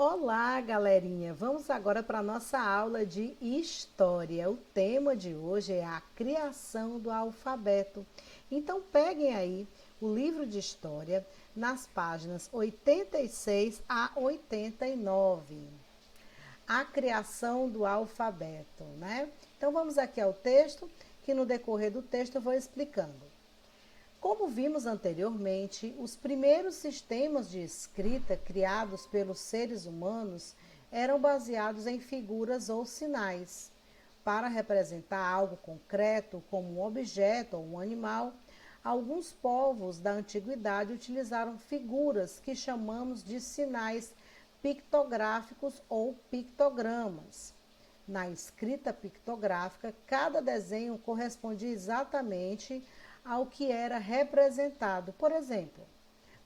Olá, galerinha! Vamos agora para a nossa aula de história. O tema de hoje é a criação do alfabeto. Então, peguem aí o livro de história nas páginas 86 a 89. A criação do alfabeto, né? Então, vamos aqui ao texto, que no decorrer do texto eu vou explicando. Como vimos anteriormente, os primeiros sistemas de escrita criados pelos seres humanos eram baseados em figuras ou sinais. Para representar algo concreto, como um objeto ou um animal, alguns povos da antiguidade utilizaram figuras que chamamos de sinais pictográficos ou pictogramas. Na escrita pictográfica, cada desenho correspondia exatamente ao que era representado. Por exemplo,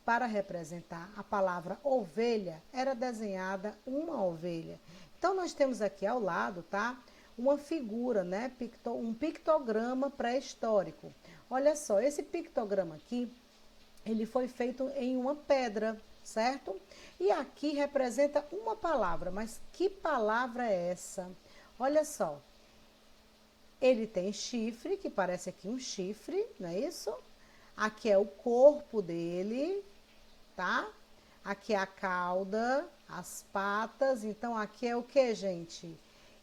para representar a palavra ovelha, era desenhada uma ovelha. Então, nós temos aqui ao lado, tá? Uma figura, né? Um pictograma pré-histórico. Olha só, esse pictograma aqui, ele foi feito em uma pedra, certo? E aqui representa uma palavra, mas que palavra é essa? Olha só, ele tem chifre, que parece aqui um chifre, não é isso? Aqui é o corpo dele, tá? Aqui é a cauda, as patas. Então, aqui é o que, gente?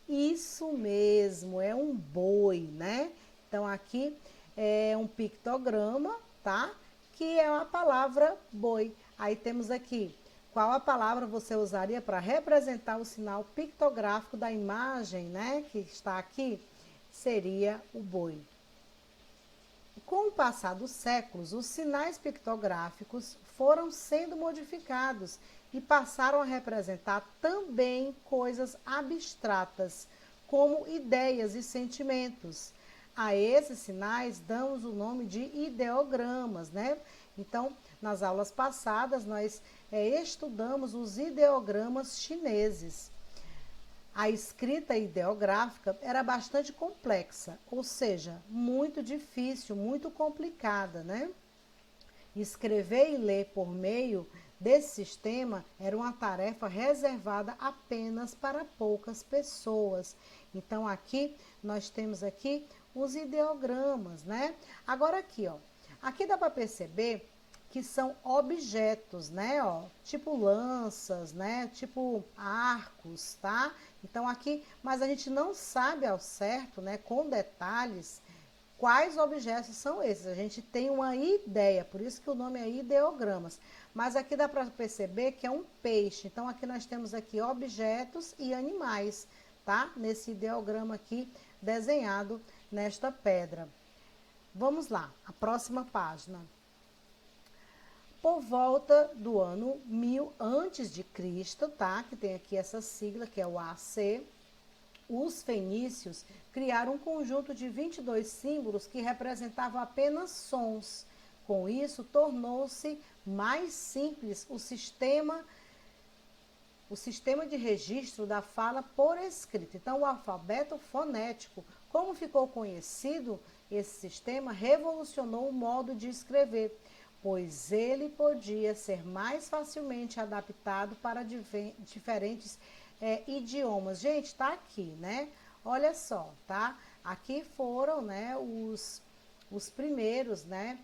Isso mesmo, é um boi, né? Então, aqui é um pictograma, tá? Que é a palavra boi. Aí temos aqui, qual a palavra você usaria para representar o sinal pictográfico da imagem, né? Que está aqui? Seria o boi. Com o passar dos séculos, os sinais pictográficos foram sendo modificados e passaram a representar também coisas abstratas, como ideias e sentimentos. A esses sinais damos o nome de ideogramas, né? Então, nas aulas passadas, nós estudamos os ideogramas chineses. A escrita ideográfica era bastante complexa, ou seja, muito difícil, muito complicada, né? Escrever e ler por meio desse sistema era uma tarefa reservada apenas para poucas pessoas. Então aqui nós temos aqui os ideogramas, né? Agora aqui, ó, aqui dá para perceber que são objetos, né, ó, tipo lanças, né, tipo arcos, tá? Então aqui, mas a gente não sabe ao certo, né, com detalhes, quais objetos são esses. A gente tem uma ideia, por isso que o nome é ideogramas. Mas aqui dá para perceber que é um peixe. Então aqui nós temos aqui objetos e animais, tá? Nesse ideograma aqui desenhado nesta pedra. Vamos lá, a próxima página. Por volta do ano 1000 antes de Cristo, tá? Que tem aqui essa sigla que é o AC. Os fenícios criaram um conjunto de 22 símbolos que representavam apenas sons. Com isso, tornou-se mais simples o sistema de registro da fala por escrito. Então, o alfabeto fonético, como ficou conhecido, esse sistema revolucionou o modo de escrever, pois ele podia ser mais facilmente adaptado para diferentes idiomas. Gente, tá aqui, né? Olha só, tá? Aqui foram, né, os primeiros, né?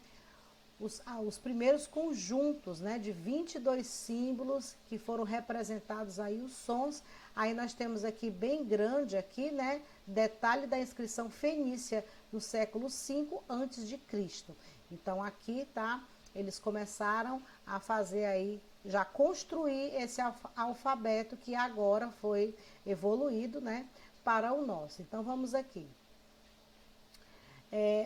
Os primeiros conjuntos, né, de 22 símbolos que foram representados aí os sons. Aí nós temos aqui bem grande aqui, né, detalhe da inscrição fenícia no século V antes de Cristo. Então aqui tá, eles começaram a fazer aí, já construir esse alfabeto que agora foi evoluído, né, para o nosso. Então vamos aqui.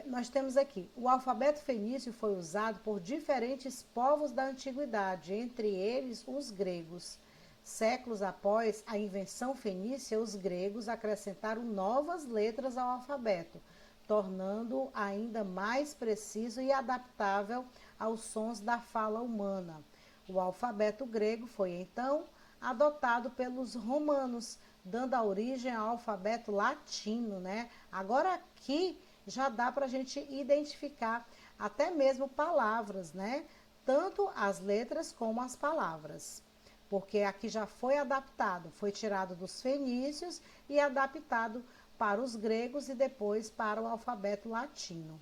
Nós temos aqui, o alfabeto fenício foi usado por diferentes povos da antiguidade, entre eles os gregos. Séculos após a invenção fenícia, os gregos acrescentaram novas letras ao alfabeto, tornando-o ainda mais preciso e adaptável aos sons da fala humana. O alfabeto grego foi então adotado pelos romanos, dando a origem ao alfabeto latino, né? Agora aqui já dá para a gente identificar até mesmo palavras, né? Tanto as letras como as palavras. porque aqui já foi adaptado, foi tirado dos fenícios e adaptado para os gregos e depois para o alfabeto latino.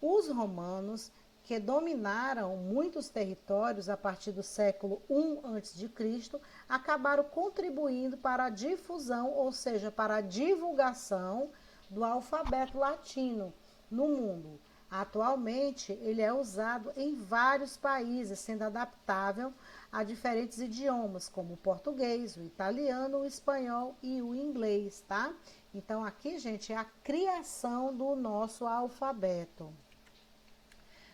Os romanos, que dominaram muitos territórios a partir do século I a.C., acabaram contribuindo para a difusão, ou seja, para a divulgação do alfabeto latino no mundo. Atualmente, ele é usado em vários países, sendo adaptável a diferentes idiomas, como o português, o italiano, o espanhol e o inglês, tá? Então, aqui, gente, é a criação do nosso alfabeto.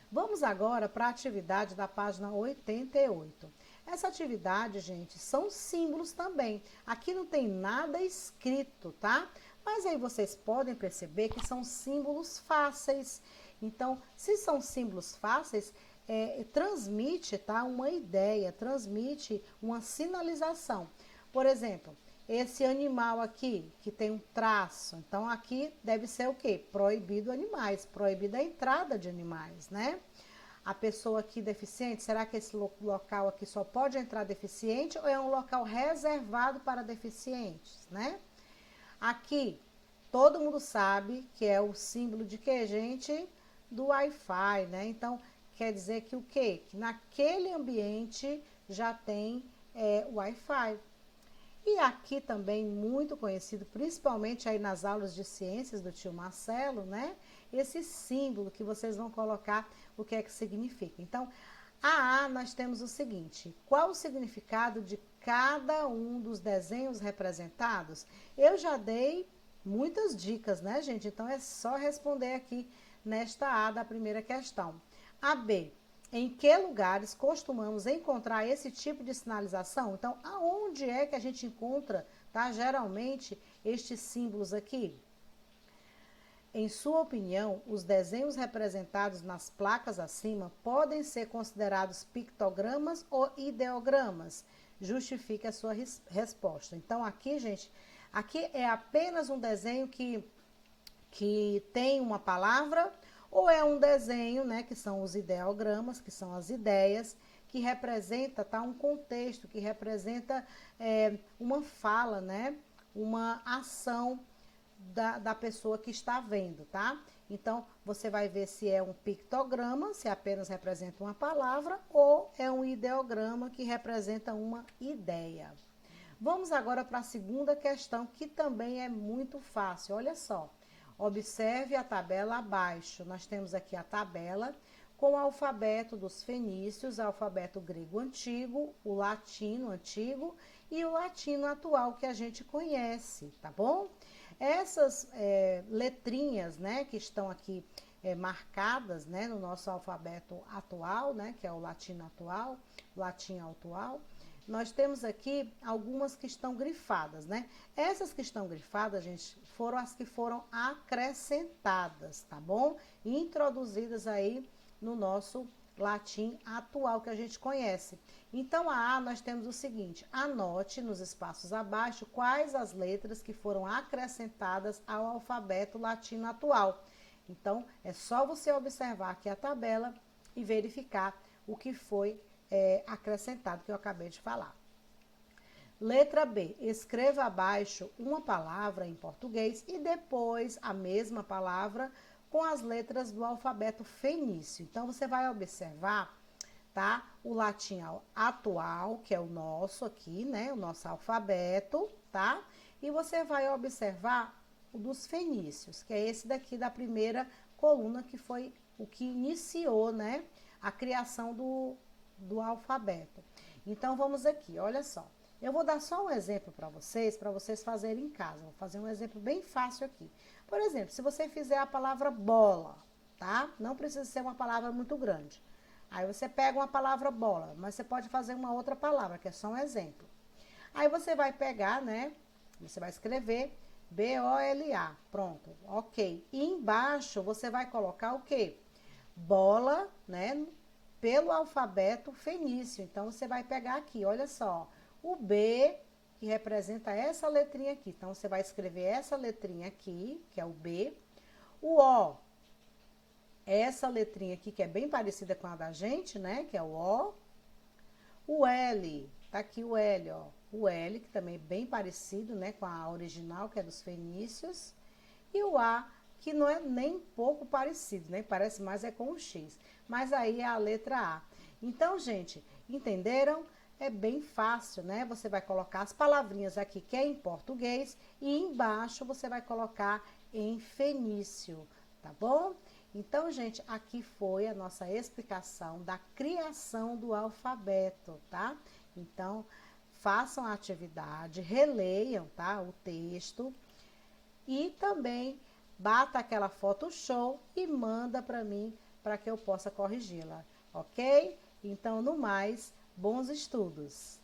Vamos agora para a atividade da página 88. Essa atividade, gente, são símbolos também. Aqui não tem nada escrito, tá? Mas aí vocês podem perceber que são símbolos fáceis. Então, se são símbolos fáceis, transmite, tá, uma ideia, transmite uma sinalização. Por exemplo, esse animal aqui, que tem um traço, então aqui deve ser o quê? Proibido animais, proibida a entrada de animais, né? A pessoa aqui deficiente, será que esse local aqui só pode entrar deficiente ou é um local reservado para deficientes, né? Aqui, todo mundo sabe que é o símbolo de que, gente? Do Wi-Fi, né? Então, quer dizer que o quê? Que naquele ambiente já tem Wi-Fi. E aqui também muito conhecido, principalmente aí nas aulas de ciências do tio Marcelo, né? Esse símbolo que vocês vão colocar o que é que significa. Então, a nós temos o seguinte: qual o significado de cada um dos desenhos representados? Eu já dei muitas dicas, né, gente? Então, é só responder aqui nesta A da primeira questão. A B. Em que lugares costumamos encontrar esse tipo de sinalização? Então, aonde é que a gente encontra, tá, geralmente, estes símbolos aqui? Em sua opinião, os desenhos representados nas placas acima podem ser considerados pictogramas ou ideogramas? Justifique a sua resposta. Então, aqui, gente, aqui é apenas um desenho que tem uma palavra, ou é um desenho, né, que são os ideogramas, que são as ideias, que representa, tá, um contexto, que representa uma fala, né, uma ação da pessoa que está vendo, tá? Então, você vai ver se é um pictograma, se apenas representa uma palavra, ou é um ideograma que representa uma ideia. Vamos agora para a segunda questão, que também é muito fácil. Olha só. Observe a tabela abaixo. Nós temos aqui a tabela com o alfabeto dos fenícios, o alfabeto grego antigo, o latino antigo e o latino atual que a gente conhece, tá bom? Essas letrinhas, né, que estão aqui marcadas, né, no nosso alfabeto atual, né, que é o latino atual, latim atual, nós temos aqui algumas que estão grifadas, né? Essas que estão grifadas, gente, foram as que foram acrescentadas, tá bom? Introduzidas aí no nosso latim atual que a gente conhece. Então, a nós temos o seguinte: anote nos espaços abaixo quais as letras que foram acrescentadas ao alfabeto latino atual. Então, é só você observar aqui a tabela e verificar o que foi acrescentado, que eu acabei de falar. Letra B. Escreva abaixo uma palavra em português e depois a mesma palavra com as letras do alfabeto fenício. Então, você vai observar, tá, o latim atual, que é o nosso aqui, né, o nosso alfabeto, tá? E você vai observar o dos fenícios, que é esse daqui da primeira coluna, que foi o que iniciou, né, a criação do alfabeto. Então, vamos aqui, olha só. Eu vou dar só um exemplo para vocês fazerem em casa. Vou fazer um exemplo bem fácil aqui. Por exemplo, se você fizer a palavra bola, tá? Não precisa ser uma palavra muito grande. Aí você pega uma palavra bola, mas você pode fazer uma outra palavra, que é só um exemplo. Aí você vai pegar, né? Você vai escrever B-O-L-A. Pronto, ok. E embaixo você vai colocar o quê? Bola, né? Pelo alfabeto fenício. Então, você vai pegar aqui, olha só, o B, que representa essa letrinha aqui. Então, você vai escrever essa letrinha aqui, que é o B. O O, essa letrinha aqui, que é bem parecida com a da gente, né? Que é o O. O L, Tá aqui o L, ó. O L, que também é bem parecido, né, com a original, que é dos fenícios. E o A, que não é nem pouco parecido, né? Parece mais é com o X. Mas aí é a letra A. Então, gente, entenderam? É bem fácil, né? Você vai colocar as palavrinhas aqui que é em português e embaixo você vai colocar em fenício, tá bom? Então, gente, aqui foi a nossa explicação da criação do alfabeto, tá? Então, façam a atividade, releiam, tá? O texto e também bata aquela foto show e manda para mim para que eu possa corrigi-la, ok? Então, no mais, bons estudos!